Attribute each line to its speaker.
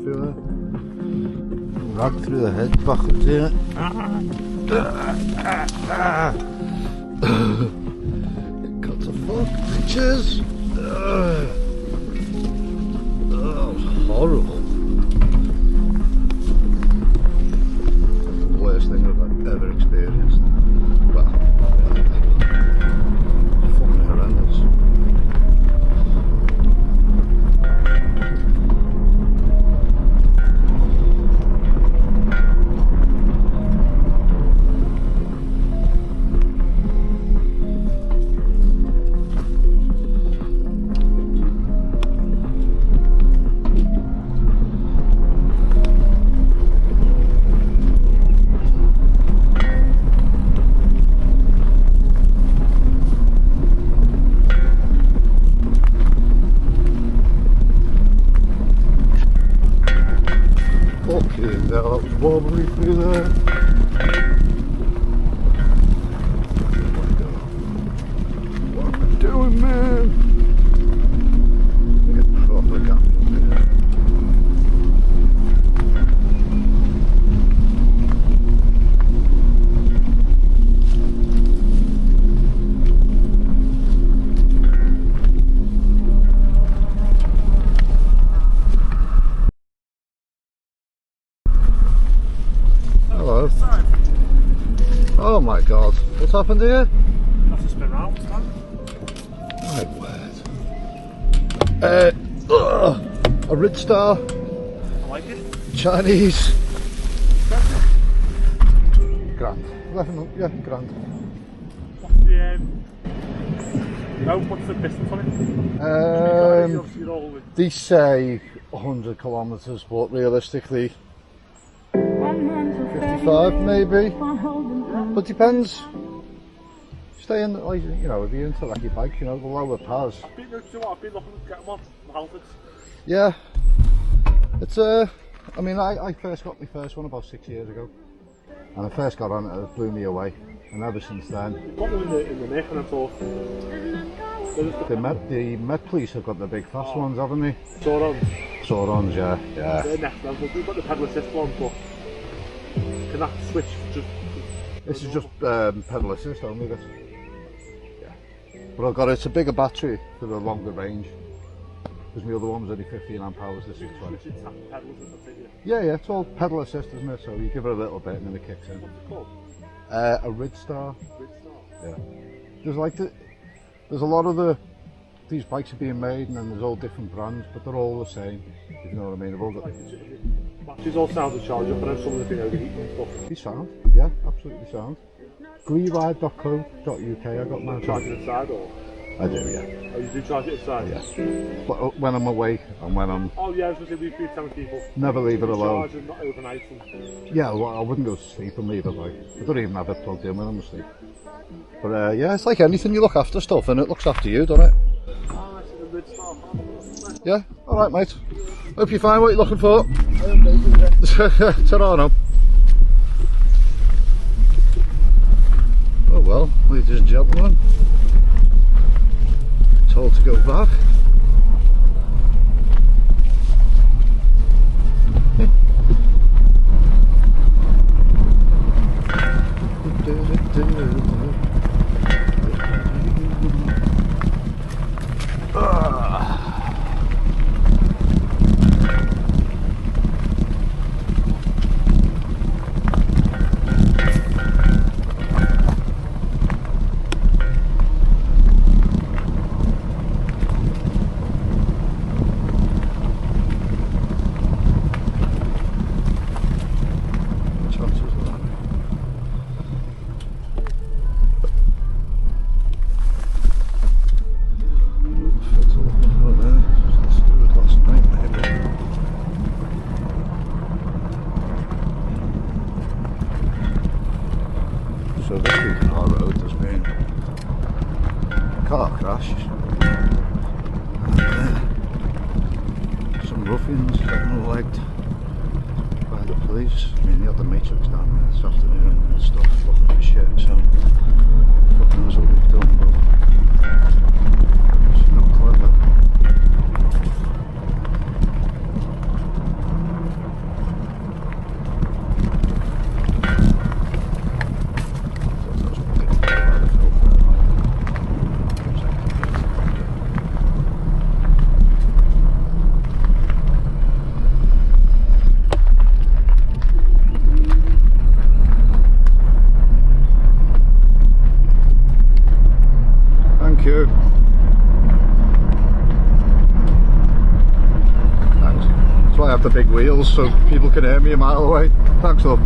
Speaker 1: through there. Rag through the head backwards here. Got to fuck, bitches. Oh, horrible. Worst thing I've ever experienced. Well, fucking horrendous. That was wobbly through there. What am I doing, man? Get proper camping here. Oh my god, what's happened here?
Speaker 2: That's a spin round, man.
Speaker 1: My word. A Ridstar.
Speaker 2: I like it.
Speaker 1: Chinese. Grand. Yeah, grand.
Speaker 2: What's the distance on it?
Speaker 1: They say 100 kilometres, but realistically 55 maybe. But depends. Stay in, like, you know, if you're into like your bike, you know, the lower pars.
Speaker 2: I've been looking to get them on Halfords.
Speaker 1: Yeah. It's I mean, I first got my first one about 6 years ago. And I first got on it, it blew me away. And ever since then.
Speaker 2: You've got them in the neck and I thought.
Speaker 1: The Met Police have got the big fast ones, haven't they?
Speaker 2: Saurons,
Speaker 1: yeah.
Speaker 2: They're next level. We've got the pedal assist one, but can that switch just...
Speaker 1: This is just pedal assist only, this. Yeah. But I've got it's a bigger battery for the longer range. Because my other one was only 15 amp hours, this is 20. Yeah, it's all pedal assist, isn't it? So you give it a little bit and then it kicks in.
Speaker 2: What's it called?
Speaker 1: A Ridstar. Yeah. There's a lot of these bikes are being made, and then there's all different brands, but they're all the same. If you know what I mean? They've all got.
Speaker 2: Batteries all sound to charge up, and then some of the thing overheating and stuff.
Speaker 1: They sound, yeah, absolutely sound. Greeride.co.uk. I got mine.
Speaker 2: Charge it inside, or?
Speaker 1: I do, yeah.
Speaker 2: Oh, you do charge it inside?
Speaker 1: Yeah. But when I'm away and when I'm.
Speaker 2: Oh yeah, I was going to say we've been telling people.
Speaker 1: Never leave it alone.
Speaker 2: Charge and not overnight. And...
Speaker 1: Yeah, well, I wouldn't go to sleep and leave it like. I don't even have it plugged in when I'm asleep. But yeah, it's like anything, you look after stuff and it looks after you, doesn't it?
Speaker 2: Oh, I see the Ridstar.
Speaker 1: Yeah, alright mate. Hope you find what you're looking for. Ta-ra now. Oh well, ladies and gentlemen. Told to go back. So this week on our road there's been a car crash and some ruffians getting legged by the police. I mean, they had the matrix down there this afternoon and stuff, looking for shit, so fuck knows what we've done, but it's not clever. too. Thanks. That's why I have the big wheels, so people can hear me a mile away. Thanks, love.